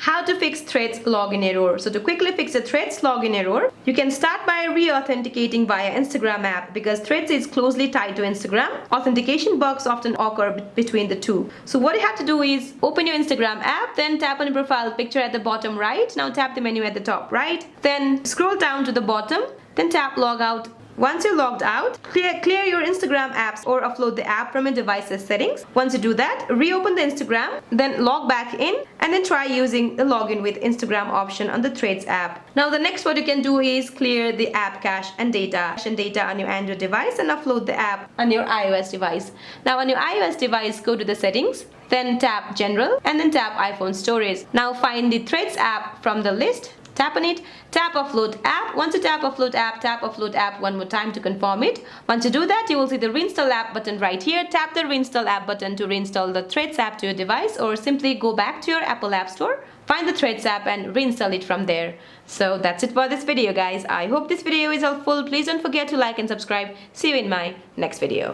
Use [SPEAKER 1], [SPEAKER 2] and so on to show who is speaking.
[SPEAKER 1] how to fix Threads login error. So to quickly fix the Threads login error, you can start by re-authenticating via Instagram app because Threads is closely tied to Instagram. Authentication bugs often occur between the two. So what you have to do is open your Instagram app, then tap on your profile picture at the bottom right. Now tap the menu at the top right. Then scroll down to the bottom, then tap log out. Once you're logged out, clear your Instagram apps or offload the app from your device's settings. Once you do that, reopen the Instagram, then log back in and then try using the login with Instagram option on the Threads app. Now the next what you can do is clear the app cache and data on your Android device and upload the app on your iOS device. Now on your iOS device, go to the settings, then tap general and then tap iPhone storage. Now find the Threads app from the list. Tap on it, tap offload app. Once you tap offload app one more time to confirm it. Once you do that, you will see the reinstall app button right here. Tap the reinstall app button to reinstall the Threads app to your device, or simply go back to your Apple App Store, find the Threads app and reinstall it from there. So that's it for this video guys. I hope this video is helpful. Please don't forget to like and subscribe. See you in my next video.